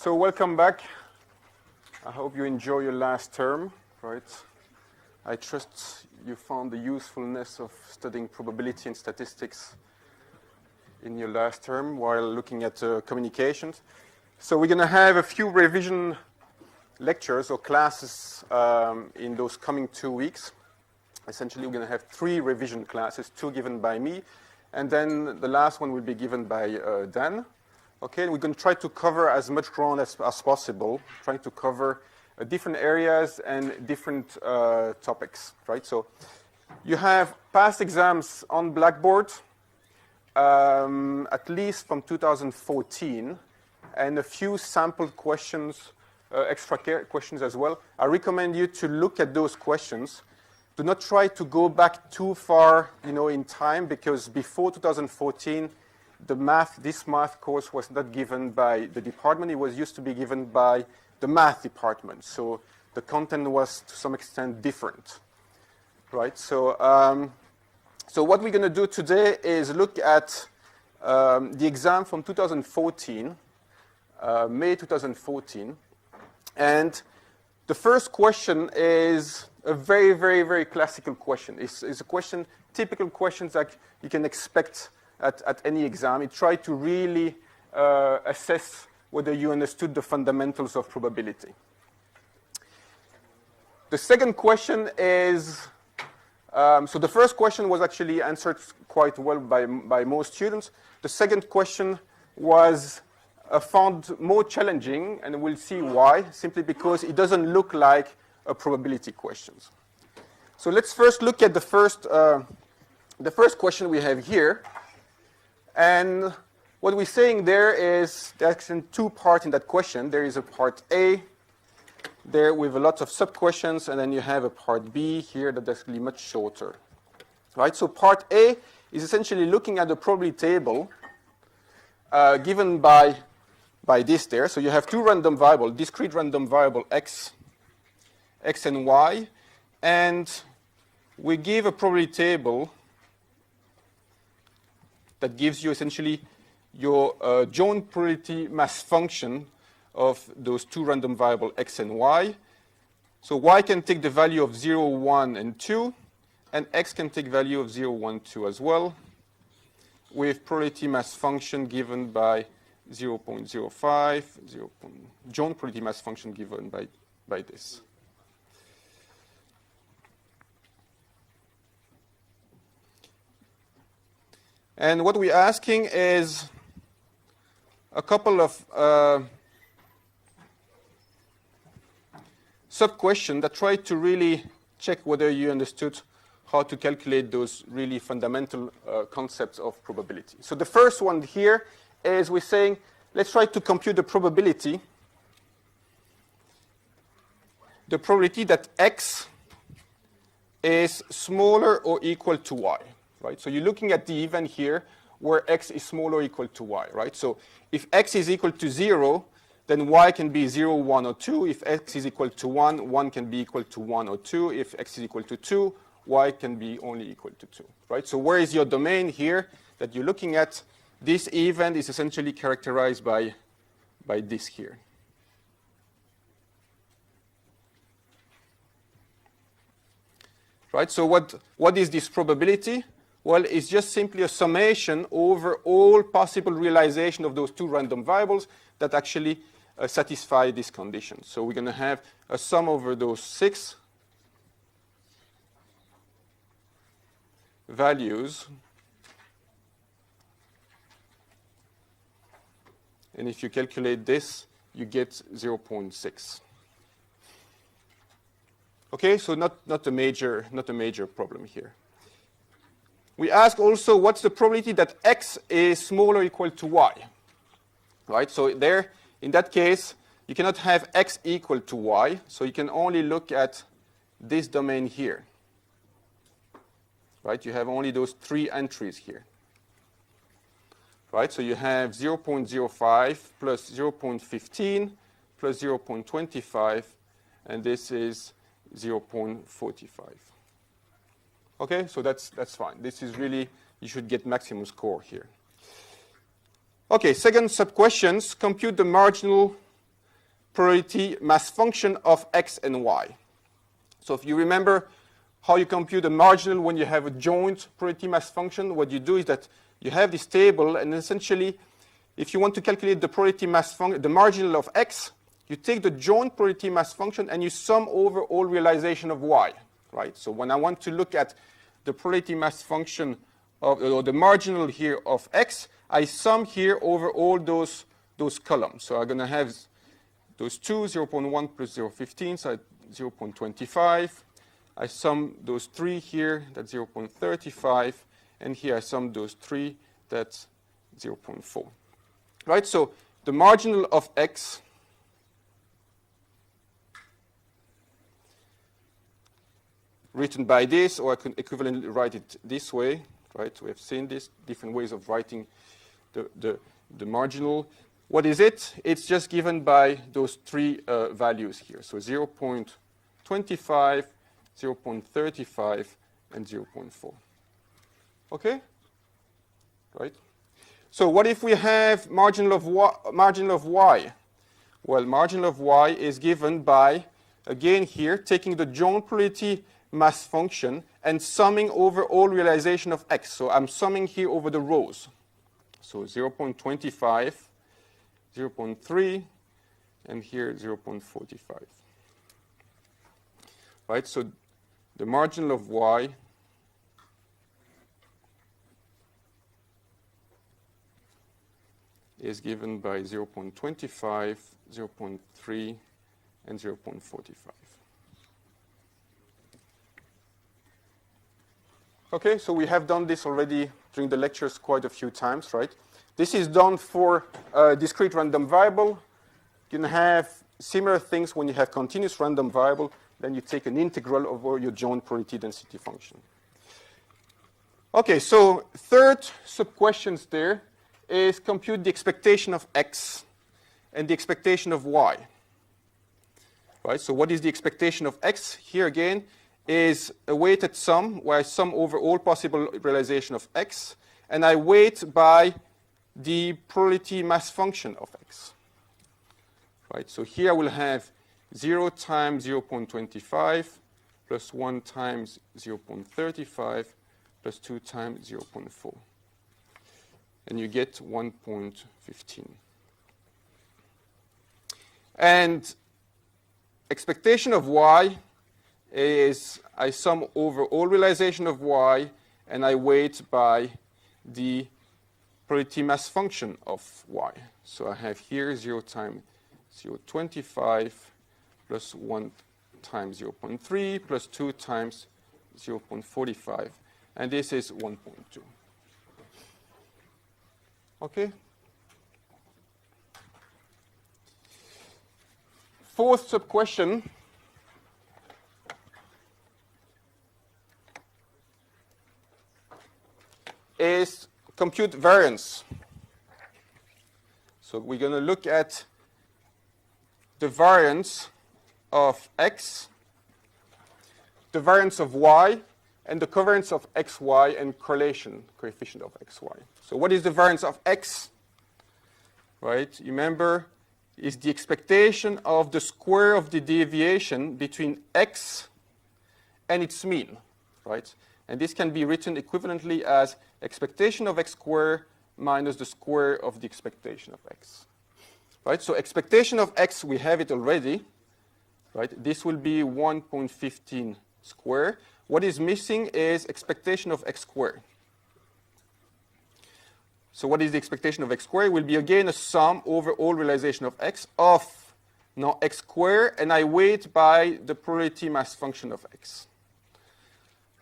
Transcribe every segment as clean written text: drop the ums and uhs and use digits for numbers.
So welcome back. I hope you enjoy your last term, right? I trust you found the usefulness of studying probability and statistics in your last term while looking at communications. So we're going to have a few revision lectures or classes in those coming 2 weeks. Essentially, we're going to have 3 revision classes, 2 given by me, and then the last one will be given by Dan. Okay, and we're going to try to cover as much ground as possible, trying to cover different areas and different topics, right? So you have past exams on Blackboard, at least from 2014, and a few sample questions, extra questions as well. I recommend you to look at those questions. Do not try to go back too far, in time, because before 2014, this math course was not given by the department. It was used to be given by the math department. So the content was to some extent different, right? So, so what we're going to do today is look at the exam from 2014, May 2014. And the first question is a very, very, very classical question. It's a question, typical questions that you can expect at any exam. It tries to really assess whether you understood the fundamentals of probability. The second question is, so the first question was actually answered quite well by most students. The second question was found more challenging, and we'll see why, simply because it doesn't look like a probability questions. So let's first look at the first question we have here. And what we're saying there is there's 2 parts in that question. There is a part A there with a lot of sub-questions, and then you have a part B here that's actually much shorter. Right? So part A is essentially looking at the probability table given by this there. So you have 2 random variables, discrete random variable x and y, and we give a probability table that gives you essentially your joint probability mass function of those 2 random variables x and y. So y can take the value of 0, 1, and 2, and x can take value of 0, 1, 2 as well, with probability mass function given by 0.05, joint probability mass function given by this. And what we're asking is a couple of sub-questions that try to really check whether you understood how to calculate those really fundamental concepts of probability. So the first one here is we're saying, let's try to compute the probability that x is smaller or equal to y. Right? So you're looking at the event here where x is smaller or equal to y, right? So if x is equal to 0, then y can be 0, 1, or 2. If x is equal to 1, 1 can be equal to 1 or 2. If x is equal to 2, y can be only equal to 2, right? So where is your domain here that you're looking at? This event is essentially characterized by this here. Right? So what is this probability? Well, it's just simply a summation over all possible realization of those 2 random variables that actually satisfy this condition. So we're going to have a sum over those 6 values. And if you calculate this, you get 0.6. Okay, so not a major problem here. We ask also what's the probability that x is smaller or equal to y. Right? So there, in that case, you cannot have x equal to y, so you can only look at this domain here. Right? You have only those 3 entries here. Right? So you have 0.05 plus 0.15 plus 0.25, and this is 0.45. Okay, so that's fine. This is really, you should get maximum score here. Okay, second sub-questions, compute the marginal probability mass function of x and y. So if you remember how you compute a marginal when you have a joint probability mass function, what you do is that you have this table, and essentially, if you want to calculate the probability mass function, the marginal of x, you take the joint probability mass function and you sum over all realization of y, right? So when I want to look at the probability mass function of, or the marginal here of x, I sum here over all those columns. So I'm going to have those two, 0.1 plus 0.15, so 0.25. I sum those three here, that's 0.35. And here I sum those three, that's 0.4. Right, so the marginal of x written by this, or I can equivalently write it this way, right? We have seen this, different ways of writing the marginal. What is it? It's just given by those three values here. So 0.25, 0.35, and 0.4. Okay? Right? So what if we have marginal of y? Well, marginal of y is given by, again here, taking the joint probability mass function and summing over all realization of x. So I'm summing here over the rows. So 0.25, 0.3, and here 0.45. Right? So the marginal of y is given by 0.25, 0.3, and 0.45. Okay, so we have done this already during the lectures quite a few times, right? This is done for a discrete random variable. You can have similar things when you have continuous random variable, then you take an integral over your joint probability density function. Okay, so third sub-questions there is compute the expectation of x and the expectation of y. Right, so what is the expectation of x? Here again is a weighted sum where I sum over all possible realization of x, and I weight by the probability mass function of x. Right, so here I will have 0 times 0.25 plus 1 times 0.35 plus 2 times 0.4. And you get 1.15. And expectation of y is I sum over all realization of y, and I weight by the probability mass function of y. So I have here 0 times 0.25 plus 1 times 0.3 plus 2 times 0.45. And this is 1.2. Okay? Fourth sub-question is compute variance. So we're going to look at the variance of x, the variance of y, and the covariance of xy and correlation coefficient of xy. So what is the variance of x? Right, remember, is the expectation of the square of the deviation between x and its mean, right? And this can be written equivalently as expectation of x squared minus the square of the expectation of x. Right, so expectation of x, we have it already. Right, this will be 1.15 squared. What is missing is expectation of x squared. So what is the expectation of x squared? It will be again a sum over all realization of x of now x squared, and I weight by the probability mass function of x.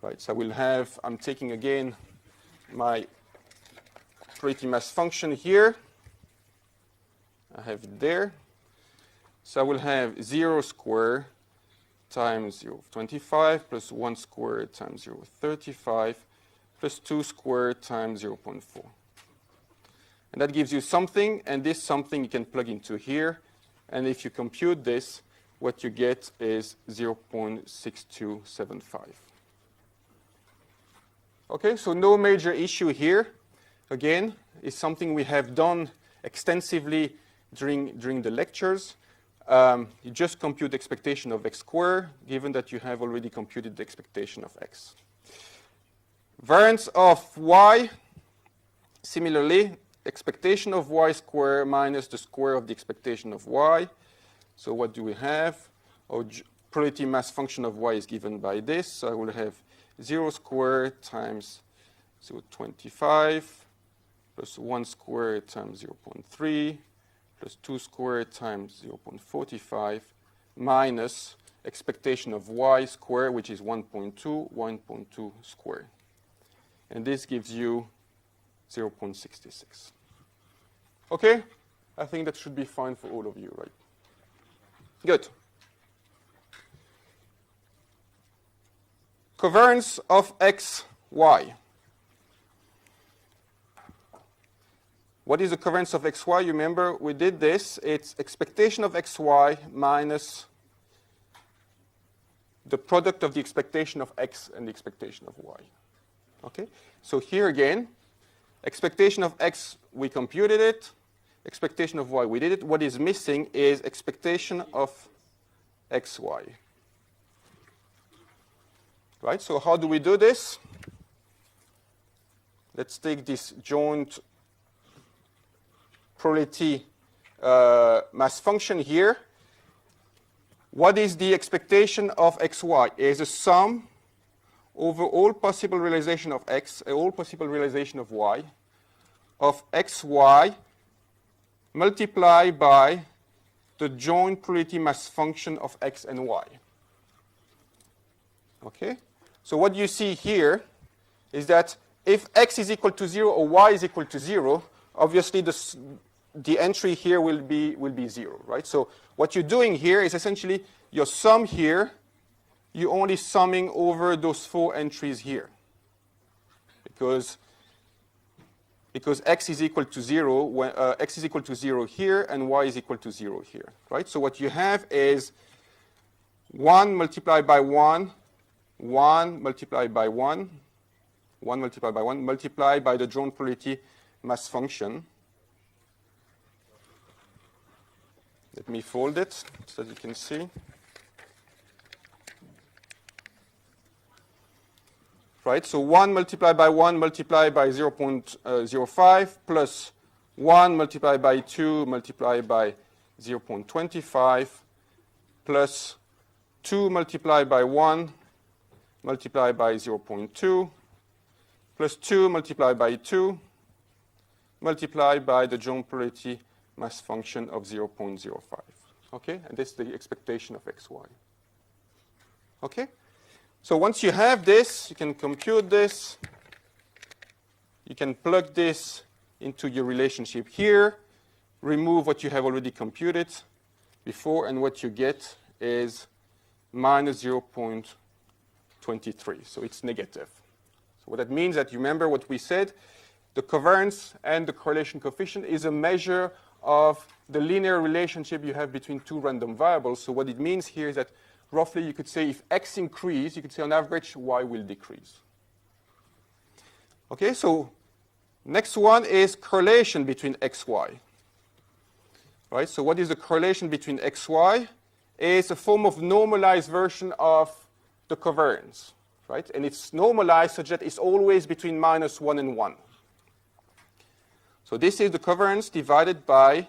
Right, so I will have, I'm taking again my probability mass function here. I have it there. So I will have 0 squared times 0.25 plus 1 squared times 0.35 plus 2 squared times 0.4. And that gives you something, and this something you can plug into here. And if you compute this, what you get is 0.6275. Okay, so no major issue here. Again, it's something we have done extensively during the lectures. you just compute the expectation of x squared, given that you have already computed the expectation of x. Variance of y, similarly, expectation of y squared minus the square of the expectation of y. So what do we have? Our probability mass function of y is given by this. So I will have 0 squared times 0.25 plus 1 squared times 0.3 plus 2 squared times 0.45 minus expectation of y squared, which is 1.2 squared. And this gives you 0.66. Okay? I think that should be fine for all of you, right? Good. Covariance of x, y. What is the covariance of xy? You remember we did this. It's expectation of xy minus the product of the expectation of x and the expectation of y. Okay? So here again, expectation of x, we computed it. Expectation of y, we did it. What is missing is expectation of xy. Right? So how do we do this? Let's take this joint probability mass function here. What is the expectation of xy? It is a sum over all possible realization of x, all possible realization of y, of xy multiplied by the joint probability mass function of x and y. Okay? So what you see here is that if x is equal to 0 or y is equal to 0, obviously the entry here will be 0, right? So what you're doing here is essentially your sum here, you're only summing over those 4 entries here. Because x is equal to 0, when, x is equal to 0 here, and y is equal to 0 here, right? So what you have is 1 multiplied by 1, 1 multiplied by 1, 1 multiplied by 1, multiplied by the joint probability mass function. Let me fold it so that you can see. Right, so 1 multiplied by 1 multiplied by 0.05 plus 1 multiplied by 2 multiplied by 0.25 plus 2 multiplied by 1 multiplied by 0.2 plus 2 multiplied by 2 multiplied by the joint probability mass function of 0.05. Okay, and this is the expectation of xy. Okay? So once you have this, you can compute this. You can plug this into your relationship here, remove what you have already computed before, and what you get is minus 0.23. So it's negative. So what that means that you remember what we said, the covariance and the correlation coefficient is a measure of the linear relationship you have between 2 random variables. So what it means here is that roughly, you could say if x increases, you could say on average, y will decrease. Okay, so next one is correlation between x, y. Right, so what is the correlation between x, y? It's a form of normalized version of the covariance. Right, and it's normalized such that it's always between minus 1 and 1. So this is the covariance divided by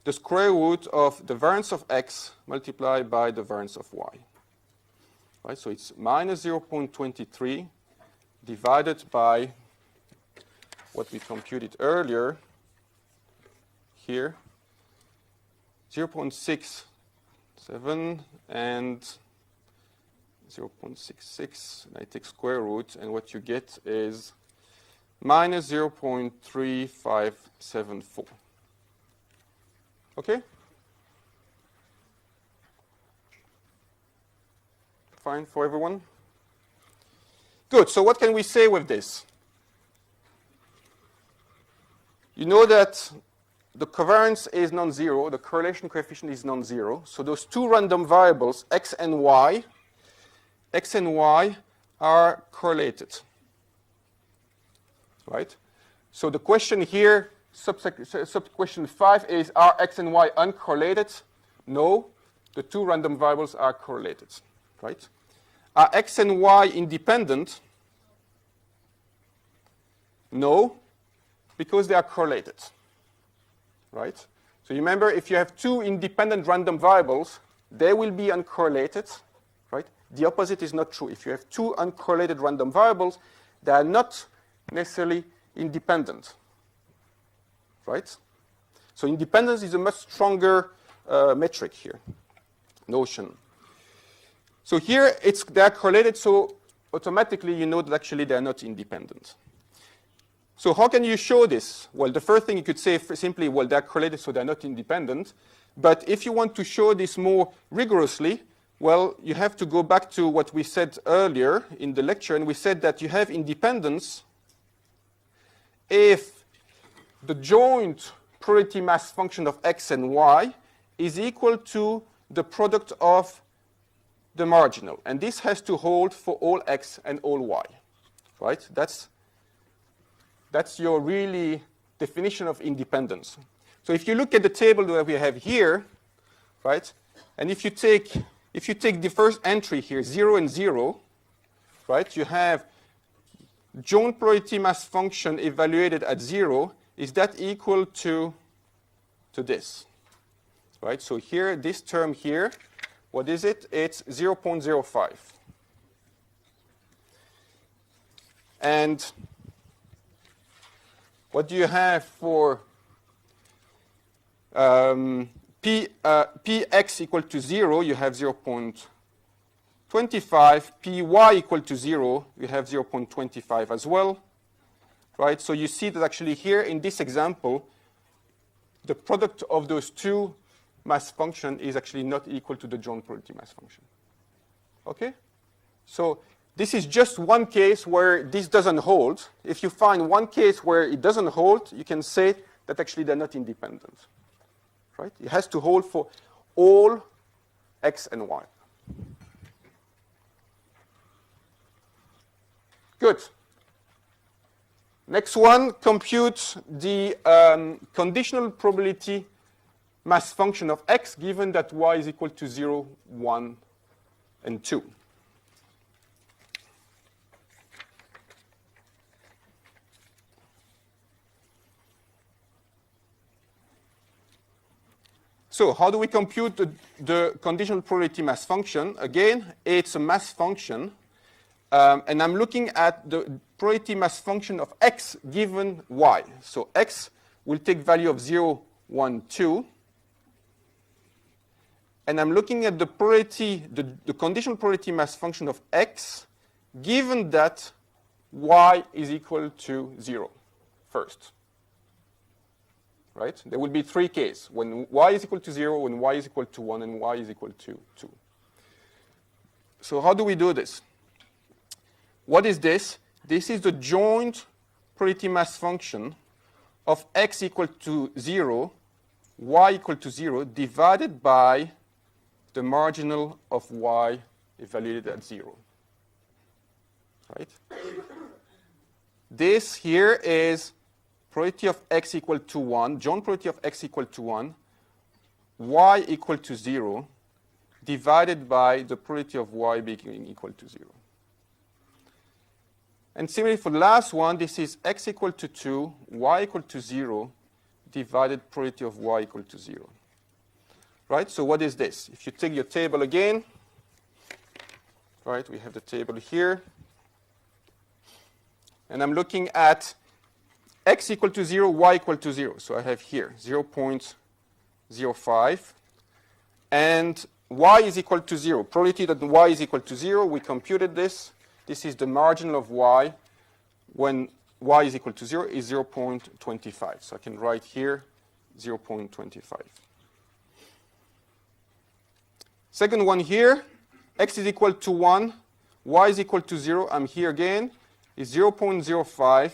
the square root of the variance of x multiplied by the variance of y. Right, so it's minus 0.23 divided by what we computed earlier here, 0.67 and 0.66, and I take square root, and what you get is minus 0.3574. Okay? Fine for everyone? Good. So what can we say with this? You know that the covariance is non-zero, the correlation coefficient is non-zero. So those 2 random variables, x and y are correlated. Right? So the question here, sub-question 5 is, are x and y uncorrelated? No. the two random variables are correlated, right? Are x and y independent? No, because they are correlated, right? So you remember, if you have two independent random variables, they will be uncorrelated, right? The opposite is not true. If you have two uncorrelated random variables, they are not necessarily independent, right? So independence is a much stronger metric here, notion. So here they are correlated, so automatically you know that actually they are not independent. So how can you show this? Well, the first thing you could say simply, well, they're correlated, so they're not independent. But if you want to show this more rigorously, well, you have to go back to what we said earlier in the lecture, and we said that you have independence if the joint probability mass function of x and y is equal to the product of the marginal. And this has to hold for all x and all y, right? That's your really definition of independence. So if you look at the table that we have here, right, and if you take the first entry here, 0 and 0, right, you have joint probability mass function evaluated at 0. Is that equal to this, right? So here, this term here, what is it? It's 0.05. And what do you have for px equal to 0? You have 0.25. Py equal to 0, you have 0.25 as well, right? So you see that actually here in this example, the product of those two mass function is actually not equal to the joint probability mass function. Okay? So this is just one case where this doesn't hold. If you find one case where it doesn't hold, you can say that actually they're not independent. Right? It has to hold for all x and y. Good. Next one, compute the conditional probability mass function of x given that y is equal to 0, 1, and 2. So how do we compute the conditional probability mass function? Again, it's a mass function. And I'm looking at the probability mass function of x given y. So x will take value of 0, 1, 2. And I'm looking at the probability, the conditional probability mass function of x given that y is equal to 0 first. Right? There will be three cases, when y is equal to 0, when y is equal to 1, and y is equal to 2. So how do we do this? What is this? This is the joint probability mass function of x equal to 0, y equal to 0, divided by the marginal of y evaluated at 0. Right? This here is probability of x equal to 1, joint probability of x equal to 1, y equal to 0, divided by the probability of y being equal to 0. And similarly for the last one, this is x equal to 2, y equal to 0, divided probability of y equal to 0. Right? So what is this? If you take your table again, right, we have the table here. And I'm looking at x equal to 0, y equal to 0. So I have here 0.05. And y is equal to 0. Probability that y is equal to 0, we computed this. This is the marginal of y when y is equal to 0 is 0.25. So I can write here 0.25. Second one here, x is equal to 1, y is equal to 0. I'm here again, is 0.05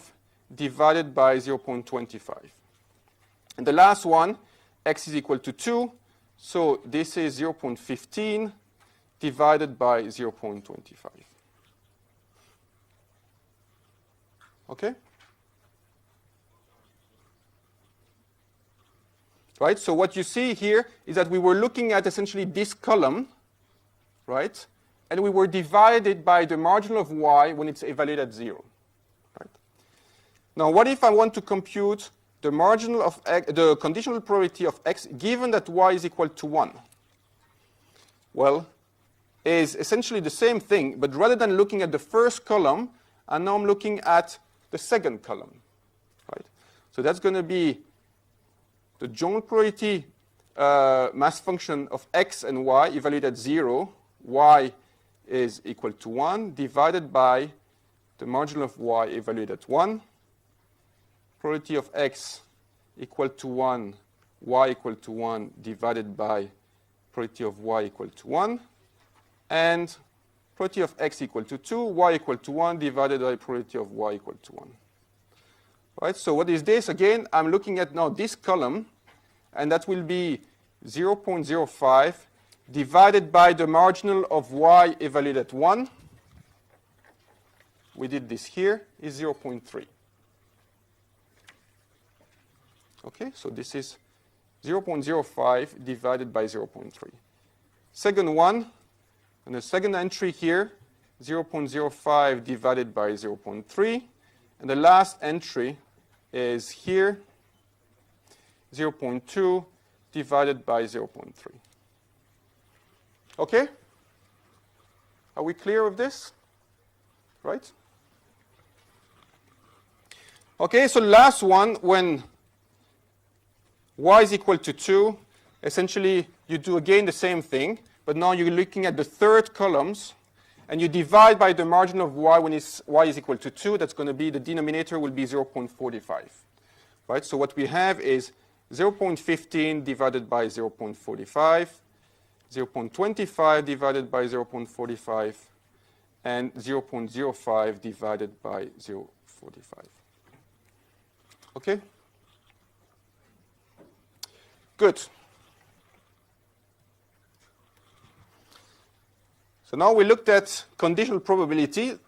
divided by 0.25. And the last one, x is equal to 2. So this is 0.15 divided by 0.25. Okay? right? So what you see here is that we were looking at essentially this column, right? And we were divided by the marginal of y when it's evaluated at 0. Right? Now, what if I want to compute the marginal of x, the conditional probability of x given that y is equal to 1? Well, is essentially the same thing, but rather than looking at the first column, and now I'm looking at the second column. Right? So that's going to be the general probability mass function of x and y evaluated at 0, y is equal to 1, divided by the marginal of y evaluated at 1. Probability of x equal to 1, y equal to 1, divided by probability of y equal to 1. And probability of x equal to 2, y equal to 1, divided by probability of y equal to 1. Right, so what is this? Again, I'm looking at now this column, and that will be 0.05 divided by the marginal of y evaluated at 1. We did this here, is 0.3. Okay, so this is 0.05 divided by 0.3. Second one, and the second entry here, 0.05 divided by 0.3. And the last entry is here, 0.2 divided by 0.3. Okay? Are we clear with this? Right? Okay, so last one, when y is equal to 2, essentially you do again the same thing, but now you're looking at the third columns, and you divide by the margin of y when y is equal to 2. That's going to be, the denominator will be 0.45. Right? So what we have is 0.15 divided by 0.45, 0.25 divided by 0.45, and 0.05 divided by 0.45. Okay? Good. So now we looked at conditional probability.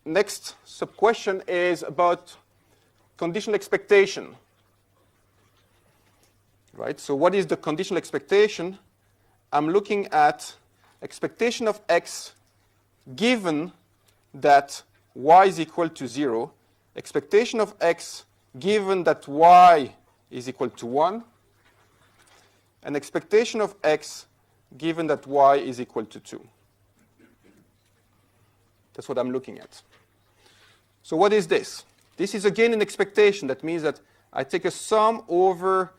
Next sub-question is about conditional expectation. Right? So what is the conditional expectation? I'm looking at expectation of x given that y is equal to 0, expectation of x given that y is equal to 1, and expectation of x given that y is equal to 2. That's what I'm looking at. So what is this? This is again an expectation. That means that I take a sum over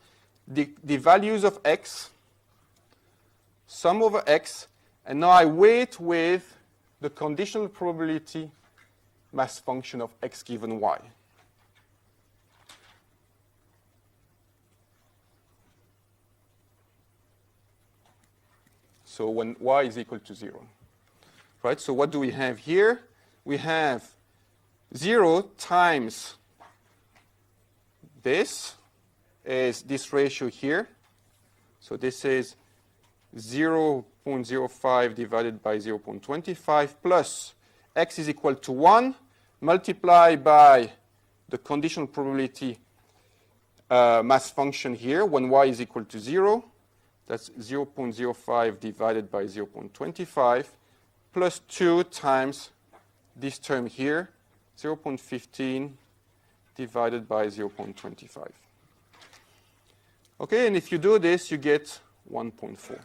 the values of x, sum over x, and now I weight with the conditional probability mass function of x given y. So when y is equal to 0. Right? So what do we have here? We have 0 times this is this ratio here. So this is 0.05 divided by 0.25 plus x is equal to 1 multiplied by the conditional probability mass function here when y is equal to 0. That's 0.05 divided by 0.25 plus 2 times this term here, 0.15 divided by 0.25. Okay, and if you do this, you get 1.4.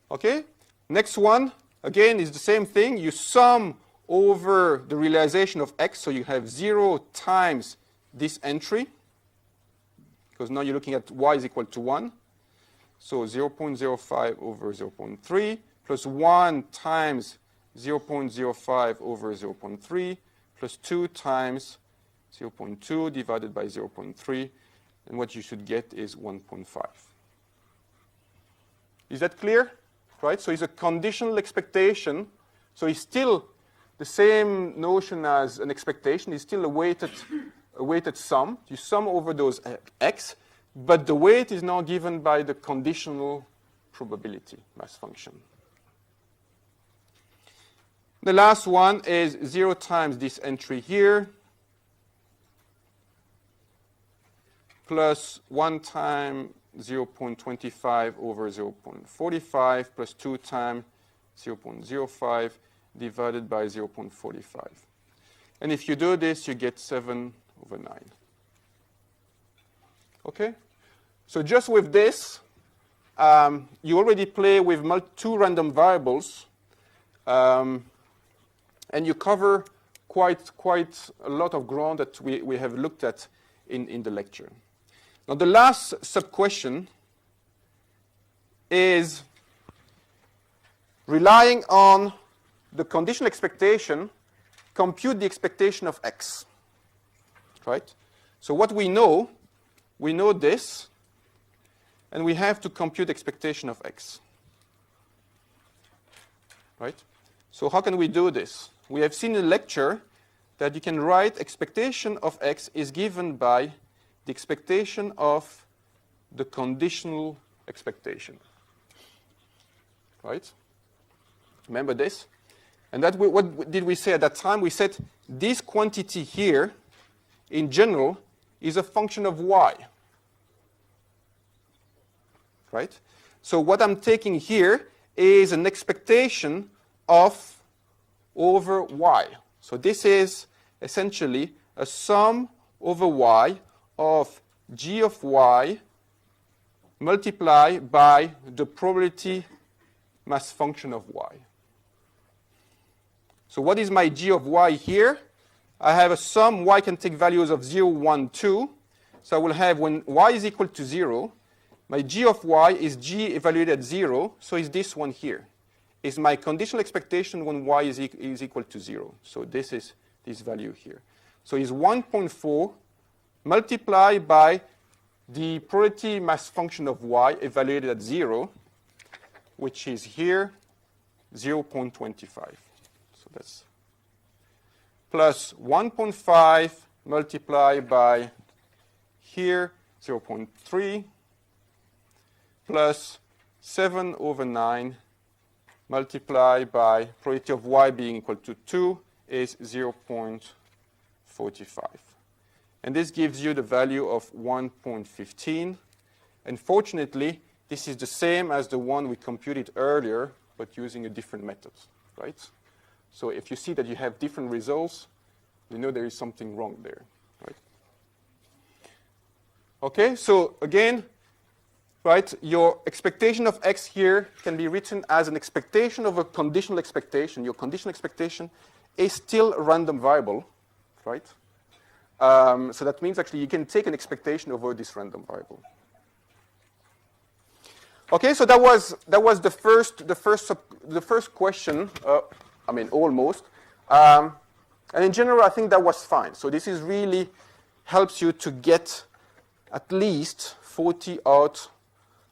Okay, next one, again, is the same thing. You sum over the realization of x, so you have 0 times this entry, because now you're looking at y is equal to 1. So 0.05 over 0.3 plus 1 times 0.05 over 0.3 plus 2 times 0.2 divided by 0.3. And what you should get is 1.5. Is that clear? Right? So it's a conditional expectation. So it's still the same notion as an expectation. It's still a weighted sum. You sum over those x. But the weight is now given by the conditional probability mass function. The last one is 0 times this entry here plus 1 times 0.25 over 0.45 plus 2 times 0.05 divided by 0.45. And if you do this, you get 7 over 9. Okay? So just with this, you already play with 2 random variables, and you cover quite a lot of ground that we have looked at in the lecture. Now, the last sub-question is relying on the conditional expectation, compute the expectation of x. Right? So what we know this, and we have to compute expectation of x. Right? So how can we do this? We have seen in the lecture that you can write expectation of x is given by the expectation of the conditional expectation. Right? Remember this? And that what did we say at that time? We said this quantity here, in general, is a function of y. Right? So what I'm taking here is an expectation of over y. So this is essentially a sum over y of g of y multiplied by the probability mass function of y. So what is my g of y here? I have a sum. Y can take values of 0, 1, 2. So I will have, when y is equal to 0, my g of y is g evaluated at 0, so is this one here. Is my conditional expectation when y is equal to 0. So this is this value here. So is 1.4 multiplied by the probability mass function of y evaluated at 0, which is here 0.25. So that's plus 1.5 multiplied by here 0.3 plus 7 over 9 multiplied by probability of y being equal to 2 is 0.45. And this gives you the value of 1.15. And fortunately, this is the same as the one we computed earlier, but using a different method, right? So if you see that you have different results, you know there is something wrong there, right? Okay, so again, right, your expectation of x here can be written as an expectation of a conditional expectation. Your conditional expectation is still a random variable, right? So that means actually you can take an expectation over this random variable. Okay, so that was the first question. I mean, almost. And in general, I think that was fine. So this is really helps you to get at least 40 out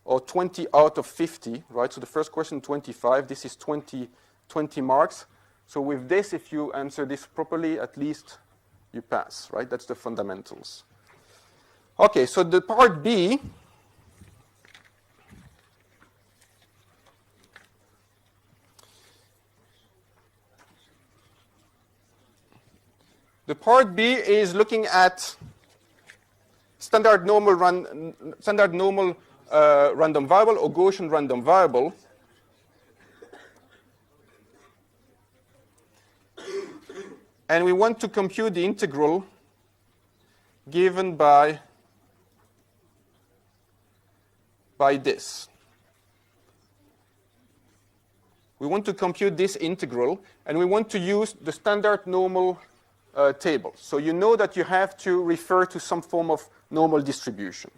or 20 out of 50, right? So the first question, 25. This is 20 marks. So with this, if you answer this properly, at least you pass, right? That's the fundamentals. Okay, so the part B. The part B is looking at standard normal random variable or Gaussian random variable. And we want to compute the integral given by this. We want to compute this integral, and we want to use the standard normal table. So you know that you have to refer to some form of normal distribution.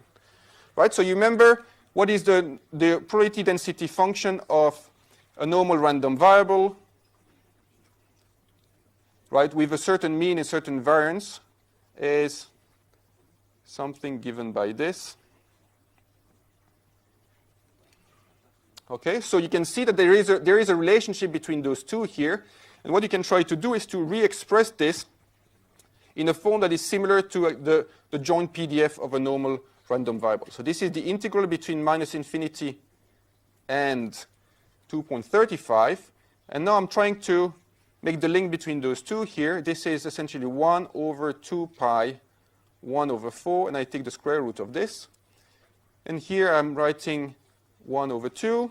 Right? So you remember what is the probability density function of a normal random variable, right, with a certain mean and certain variance is something given by this. Okay, so you can see that there is a relationship between those two here, and what you can try to do is to re-express this in a form that is similar to the joint PDF of a normal random variable. So this is the integral between minus infinity and 2.35, and now I'm trying to make the link between those two here. This is essentially 1 over 2 pi 1 over 4, and I take the square root of this. And here I'm writing 1 over 2,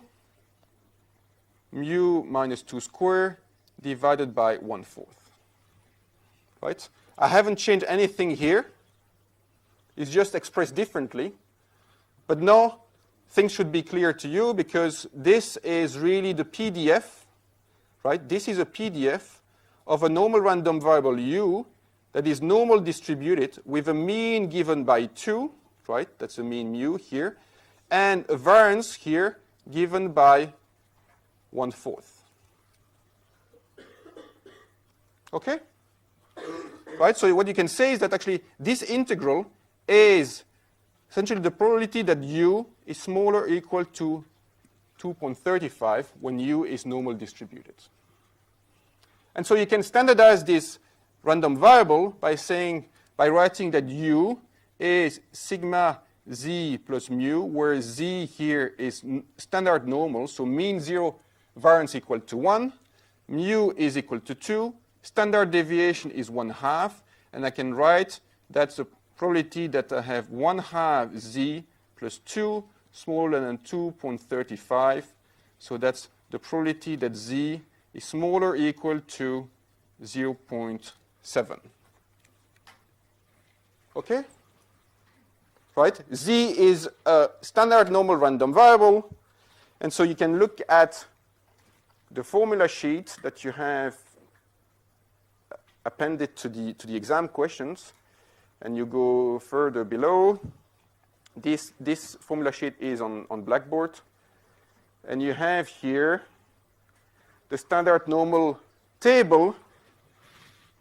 mu minus 2 squared divided by 1/4. Right? I haven't changed anything here. It's just expressed differently. But now things should be clear to you because this is really the PDF, right? This is a PDF of a normal random variable u that is normal distributed with a mean given by 2, right? That's the mean mu here. And a variance here given by 1/4. Okay? Right, so what you can say is that actually this integral is essentially the probability that u is smaller or equal to 2.35 when u is normal distributed. And so you can standardize this random variable by writing that u is sigma z plus mu, where z here is standard normal, so mean 0, variance equal to 1, mu is equal to 2, standard deviation is 1/2, and I can write that's the probability that I have 1/2 z plus 2 smaller than 2.35. So that's the probability that z is smaller or equal to 0.7. Okay? Right? Z is a standard normal random variable, and so you can look at the formula sheet that you have appended to the exam questions, and you go further below. This formula sheet is on Blackboard, and you have here the standard normal table,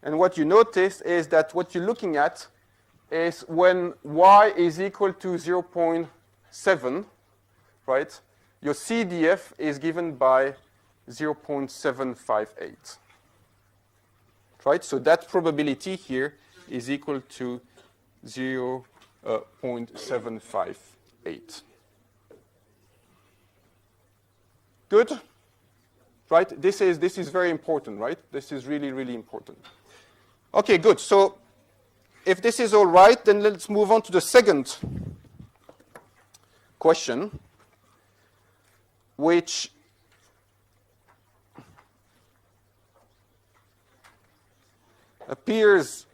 and what you notice is that what you're looking at is when y is equal to 0.7, right, your CDF is given by 0.758. Right? So that probability here is equal to 0.758. Good? Right? This is very important, right? This is really, really important. Okay, good. So if this is all right, then let's move on to the second question, which appears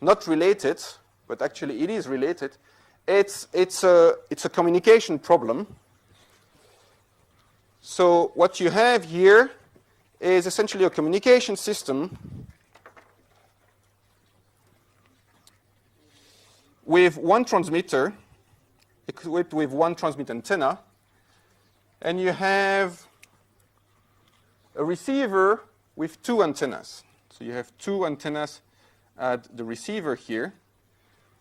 not related, but actually it is related. It's a communication problem. So what you have here is essentially a communication system with one transmitter equipped with one transmit antenna, and you have a receiver with two antennas. So you have two antennas at the receiver here.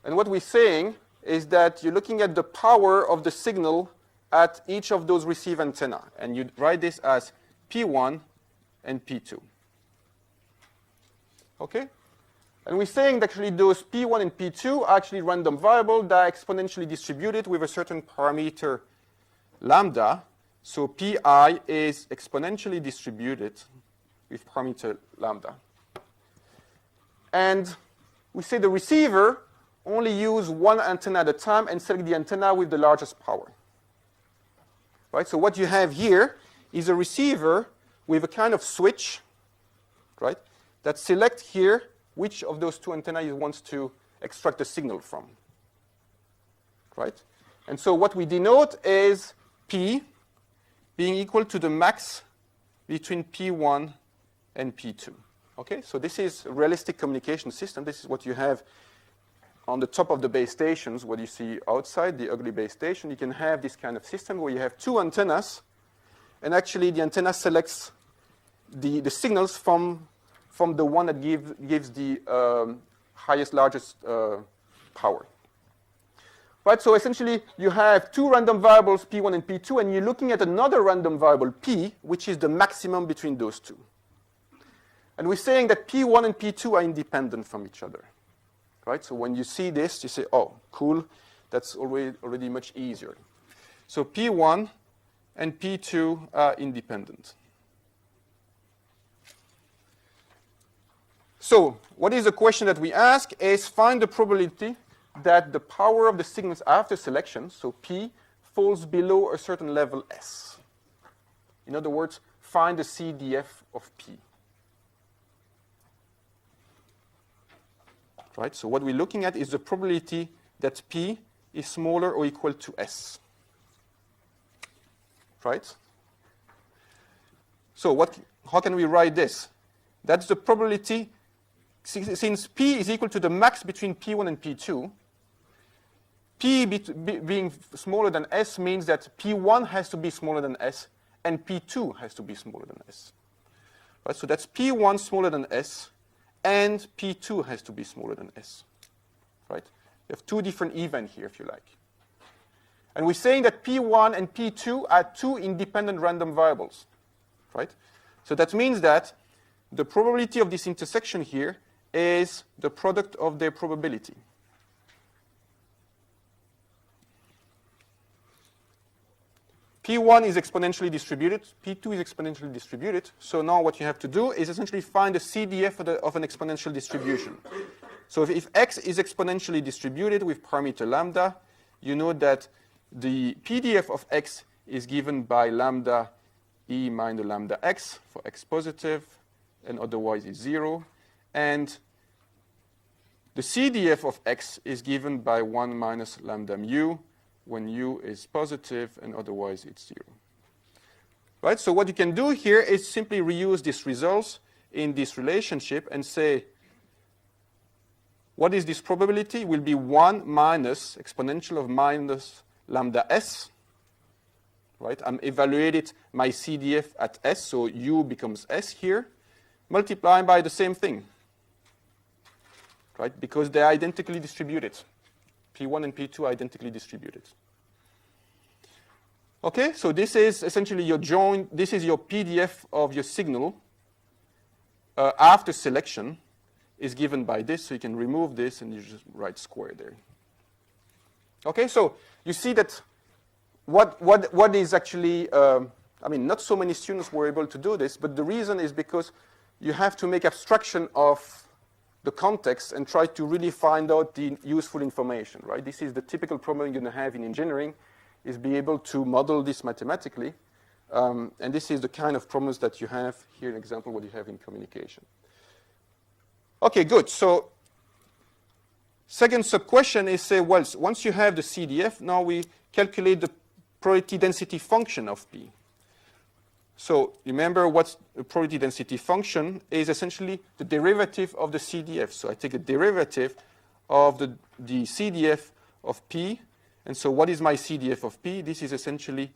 And what we're saying is that you're looking at the power of the signal at each of those receive antenna. And you write this as P1 and P2. Okay? And we're saying that actually those P1 and P2 are actually random variables that are exponentially distributed with a certain parameter lambda. So Pi is exponentially distributed with parameter lambda. And we say the receiver only use one antenna at a time and select the antenna with the largest power. Right? So what you have here is a receiver with a kind of switch, right, that select here which of those two antennae it wants to extract the signal from. Right? And so what we denote is P being equal to the max between P1 and P2. Okay? So this is a realistic communication system. This is what you have on the top of the base stations, what you see outside, the ugly base station. You can have this kind of system where you have two antennas, and actually the antenna selects the signals from the one that gives the highest, largest power. Right, so essentially you have two random variables, P1 and P2, and you're looking at another random variable, P, which is the maximum between those two. And we're saying that P1 and P2 are independent from each other. Right, so when you see this, you say, oh, cool, that's already much easier. So P1 and P2 are independent. So what is the question that we ask is find the probability that the power of the signals after selection, so P, falls below a certain level S. In other words, find the CDF of P. Right? So what we're looking at is the probability that P is smaller or equal to S. Right? So how can we write this? That's the probability, since P is equal to the max between P1 and P2, P being smaller than S means that P1 has to be smaller than S and P2 has to be smaller than S. Right? So that's P1 smaller than S and P2 has to be smaller than S. Right? You have two different events here, if you like. And we're saying that P1 and P2 are two independent random variables. Right? So that means that the probability of this intersection here is the product of their probability. P1 is exponentially distributed, P2 is exponentially distributed. So now what you have to do is essentially find the CDF of an exponential distribution. So if x is exponentially distributed with parameter lambda, you know that the PDF of x is given by lambda e minus lambda x for x positive, and otherwise is 0. And the CDF of x is given by 1 minus lambda mu when u is positive, and otherwise it's 0. Right? So what you can do here is simply reuse these results in this relationship and say, what is this probability? It will be 1 minus exponential of minus lambda s. Right? I'm evaluated my CDF at s, so u becomes s here, multiplied by the same thing. Right? Because they're identically distributed. P1 and P2 are identically distributed. Okay, so this is essentially your joint, this is your PDF of your signal after selection is given by this, so you can remove this and you just write square there. Okay, so you see that what is actually, I mean, not so many students were able to do this, but the reason is because you have to make abstraction of the context and try to really find out the useful information, right? This is the typical problem you're going to have in engineering, is be able to model this mathematically. And this is the kind of problems that you have here, an example what you have in communication. Okay, good. So second sub-question is, say, well, once you have the CDF, now we calculate the probability density function of P. So remember what a probability density function is, essentially the derivative of the CDF. So I take a derivative of the CDF of P. And so what is my CDF of P? This is essentially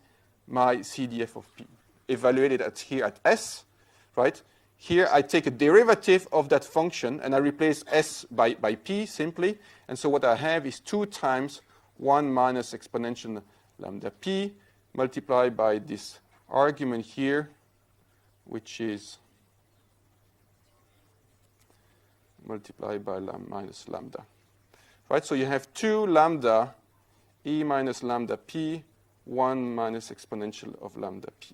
my CDF of P, evaluated here at S, right? Here I take a derivative of that function and I replace S by P simply. And so what I have is 2 times 1 minus exponential lambda P multiplied by this argument here, which is multiplied by minus lambda. Right, so you have 2 lambda e minus lambda p, 1 minus exponential of lambda p.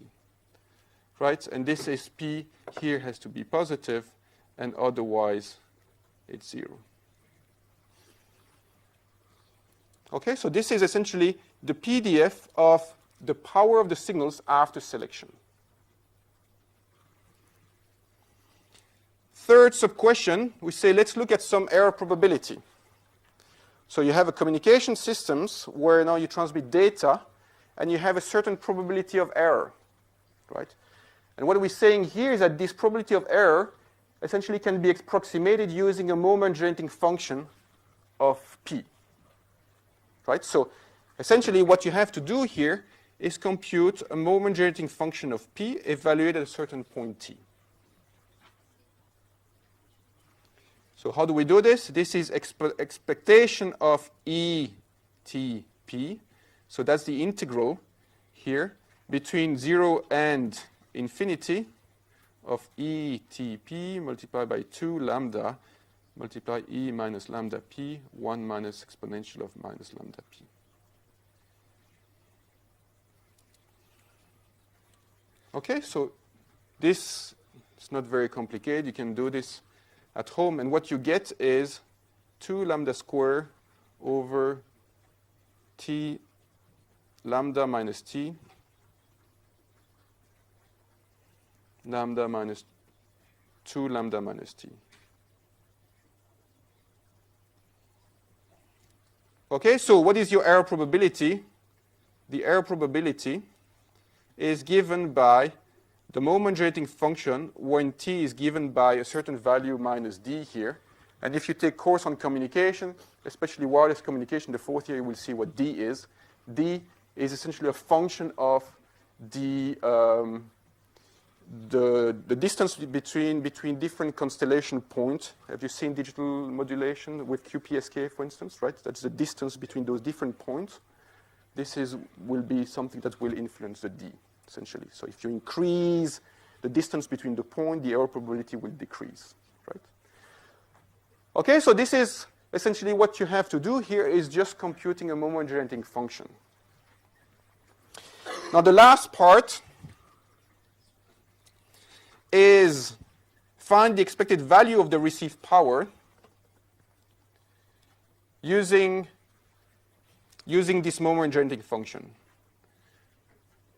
Right, and this is p here has to be positive, and otherwise it's 0. Okay, so this is essentially the PDF of the power of the signals after selection. Third sub-question, we say let's look at some error probability. So you have a communication systems where now you transmit data and you have a certain probability of error, right? And what we're saying here is that this probability of error essentially can be approximated using a moment generating function of P, right? So essentially what you have to do here is compute a moment generating function of P evaluated at a certain point T. So how do we do this? This is expectation of ETP. So that's the integral here between 0 and infinity of ETP multiplied by 2 lambda multiply E minus lambda P, 1 minus exponential of minus lambda P. Okay, so this is not very complicated. You can do this at home, and what you get is 2 lambda square over t lambda minus t lambda minus 2 lambda minus t. Okay, so what is your error probability? The error probability is given by the moment generating function when t is given by a certain value minus d here. And if you take course on communication, especially wireless communication, the 4th year, you will see what d is. D is essentially a function of the distance between different constellation points. Have you seen digital modulation with QPSK, for instance, right? That's the distance between those different points. This will be something that will influence the D, essentially. So if you increase the distance between the point, the error probability will decrease, right? Okay, so this is essentially what you have to do here is just computing a moment generating function. Now the last part is find the expected value of the received power using this moment generating function.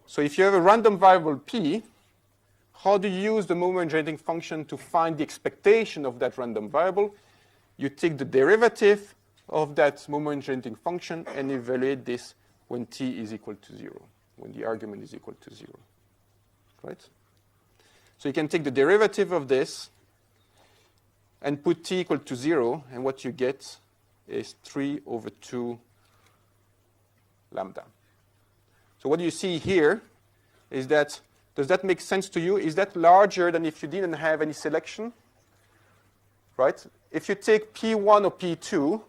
So if you have a random variable p, how do you use the moment generating function to find the expectation of that random variable? You take the derivative of that moment generating function and evaluate this when t is equal to 0, when the argument is equal to 0, right? So you can take the derivative of this and put t equal to 0, and what you get is 3 over 2 lambda. So what you see here is that, does that make sense to you? Is that larger than if you didn't have any selection? Right? If you take P1 or P2,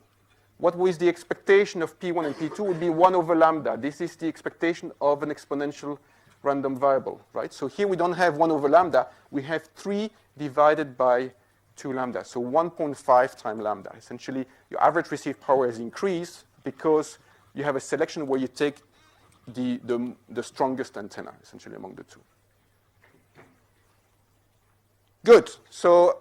what was the expectation of P1 and P2 would be 1 over lambda. This is the expectation of an exponential random variable, right? So here we don't have 1 over lambda. We have 3 divided by 2 lambda, so 1.5 times lambda. Essentially, your average received power has increased because you have a selection where you take the strongest antenna, essentially, among the two. Good. So,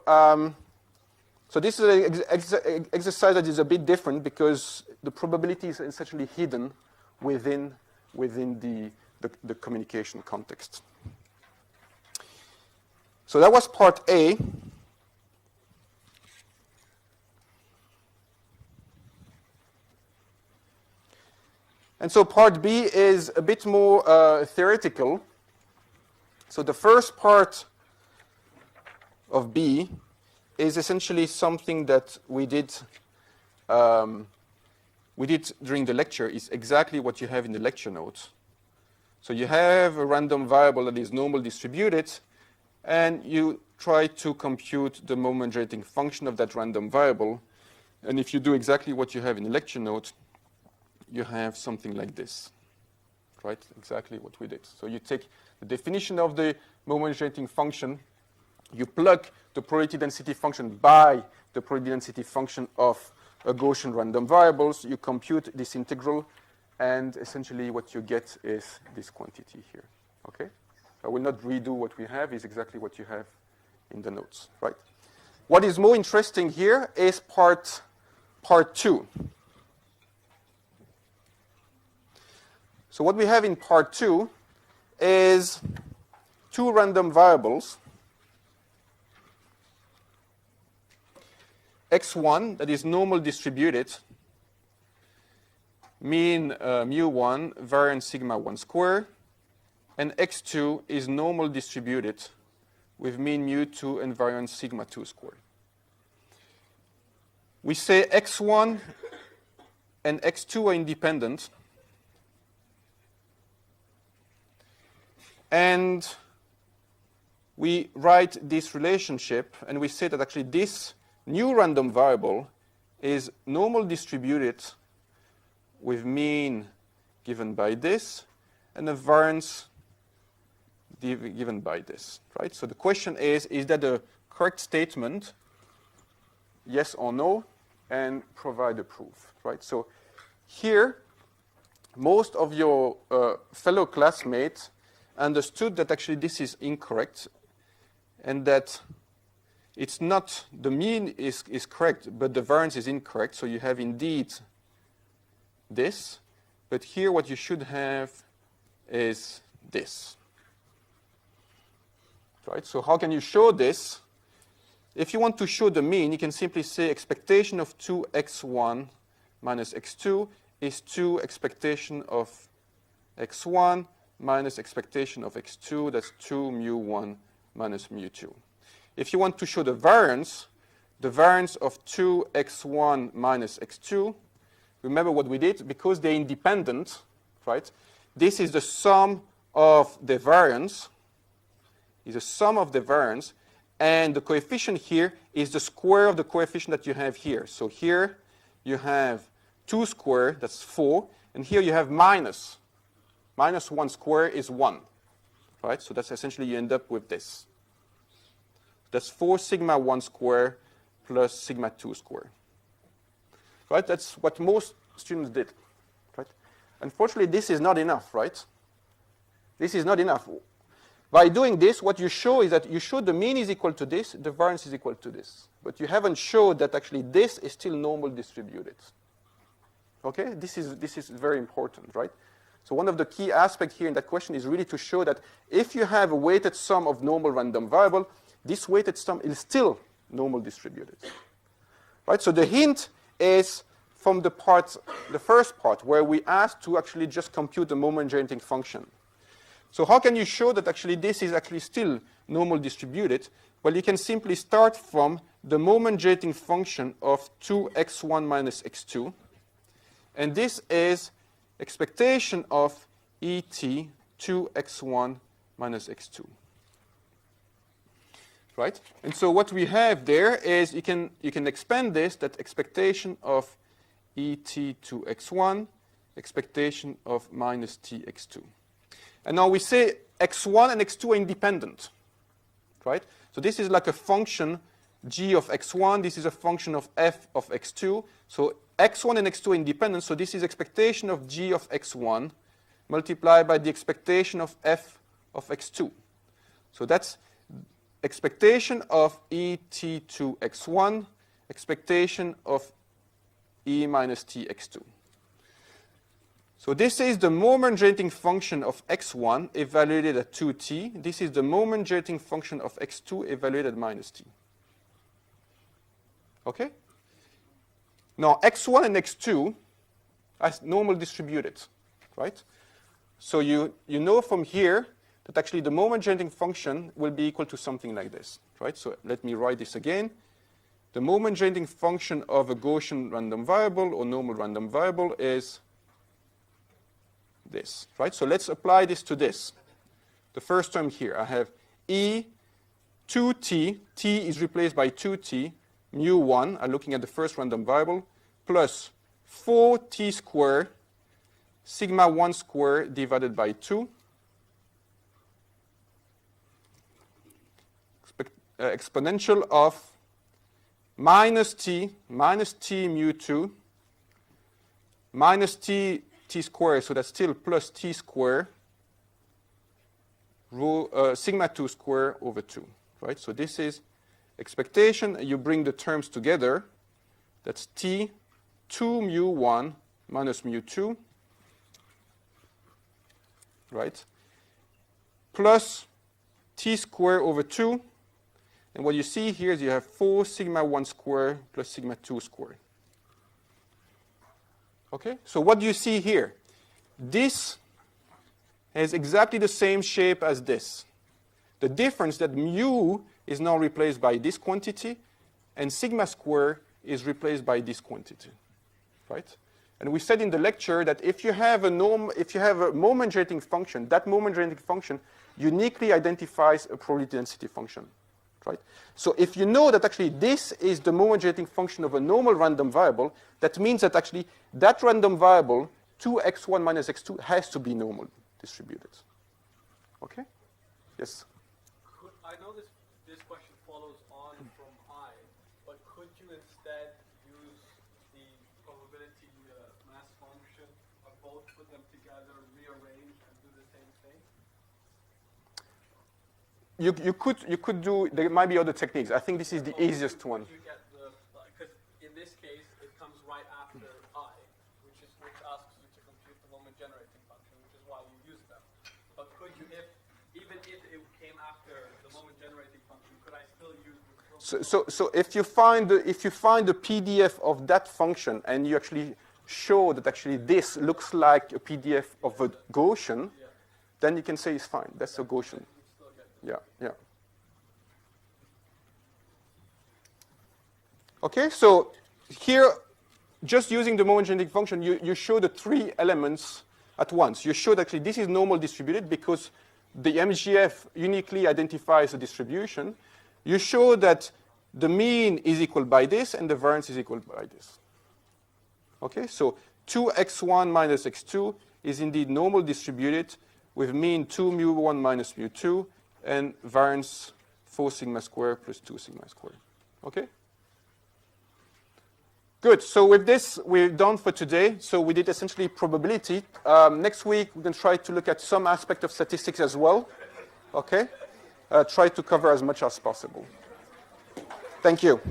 so this is an exercise that is a bit different because the probability is essentially hidden within the communication context. So that was part A. And so part B is a bit more theoretical. So the first part of B is essentially something that we did during the lecture. Is exactly what you have in the lecture notes. So you have a random variable that is normal distributed, and you try to compute the moment generating function of that random variable. And if you do exactly what you have in the lecture note, you have something like this, right? Exactly what we did. So you take the definition of the moment generating function, you plug the probability density function by the probability density function of a Gaussian random variables, you compute this integral, and essentially what you get is this quantity here, okay? I will not redo what we have, is exactly what you have in the notes, right? What is more interesting here is part 2. So what we have in part 2 is 2 random variables, x1 that is normal distributed, mean mu1, variance sigma 1 square, and x2 is normal distributed with mean mu2 and variance sigma 2 square. We say x1 and x2 are independent, and we write this relationship, and we say that actually this new random variable is normal distributed with mean given by this, and a variance given by this, right? So the question is that a correct statement, yes or no, and provide a proof, right? So here, most of your fellow classmates understood that actually this is incorrect, and that it's not, the mean is correct, but the variance is incorrect. So you have indeed this. But here what you should have is this. Right? So how can you show this? If you want to show the mean, you can simply say expectation of 2x1 minus x2 is 2 expectation of x1 minus expectation of x2. That's 2 mu1 minus mu2. If you want to show the variance of 2x1 minus x2, remember what we did, because they're independent, right? This is the sum of the variance, and the coefficient here is the square of the coefficient that you have here. So here you have 2 squared, that's 4, and here you have minus. Minus 1 squared is 1, right? So that's essentially you end up with this. That's 4 sigma 1 squared plus sigma 2 squared. Right? That's what most students did. Right? Unfortunately, this is not enough, right? This is not enough. By doing this, what you show is that you show the mean is equal to this, the variance is equal to this. But you haven't showed that actually this is still normal distributed. Okay? This is very important, right? So one of the key aspects here in that question is really to show that if you have a weighted sum of normal random variable, this weighted sum is still normal distributed. Right? So the hint is from the first part, where we asked to actually just compute the moment generating function. So how can you show that actually this is actually still normal distributed? Well, you can simply start from the moment generating function of 2x1 minus x2. And this is expectation of ET 2x1 minus x2. Right? And so what we have there is you can expand this, that expectation of ET to x1, expectation of minus tx2. And now we say x1 and x2 are independent. Right? So this is like a function g of x1. This is a function of f of x2. So x1 and x2 are independent. So this is expectation of g of x1 multiplied by the expectation of f of x2. So that's expectation of ET to x1, expectation of E minus tx2. So this is the moment generating function of x1 evaluated at 2t. This is the moment generating function of x2 evaluated at minus t. Okay? Now x1 and x2 are normal distributed, right? So you know from here that actually the moment generating function will be equal to something like this, right? So let me write this again. The moment generating function of a Gaussian random variable or normal random variable is this, right? So let's apply this to this. The first term here, I have E 2t, t is replaced by 2t, mu1, I'm looking at the first random variable, plus 4t squared, sigma 1 squared divided by 2, exponential of minus t mu2, minus t squared, so that's still plus t squared, sigma 2 squared over 2, right? So this is expectation. You bring the terms together. That's t 2 mu1 minus mu2, right? Plus t squared over 2. And what you see here is you have 4 sigma 1 squared plus sigma 2 squared. Okay? So what do you see here? This has exactly the same shape as this. The difference that mu is now replaced by this quantity, and sigma squared is replaced by this quantity. Right? And we said in the lecture that if you have a moment generating function, that moment generating function uniquely identifies a probability density function. Right? So if you know that actually this is the moment generating function of a normal random variable, that means that actually that random variable, 2x1 minus x2, has to be normal distributed. Okay? Yes? I know this question follows on from I, but could you instead use the probability mass function or both, put them together, rearrange, and do the same thing? you could do, there might be other techniques. I think this is the easiest one. You get the, because in this case, it comes right after I, which asks you to compute the moment generating function, which is why you use them. But could you, even if it came after the moment generating function, could I still use the So if you find the PDF of that function and you actually show that actually this looks like a PDF of a Gaussian, then you can say it's fine. That's a Gaussian. Yeah, yeah. Okay, so here, just using the moment generating function, you show the three elements at once. You show that actually this is normal distributed because the MGF uniquely identifies a distribution. You show that the mean is equal by this and the variance is equal by this. Okay, so 2x1 minus x2 is indeed normal distributed with mean 2 mu1 minus mu2 and variance 4 sigma squared plus 2 sigma squared. Okay? Good. So with this, we're done for today. So we did essentially probability. Next week, we're going to try to look at some aspect of statistics as well. Okay? Try to cover as much as possible. Thank you.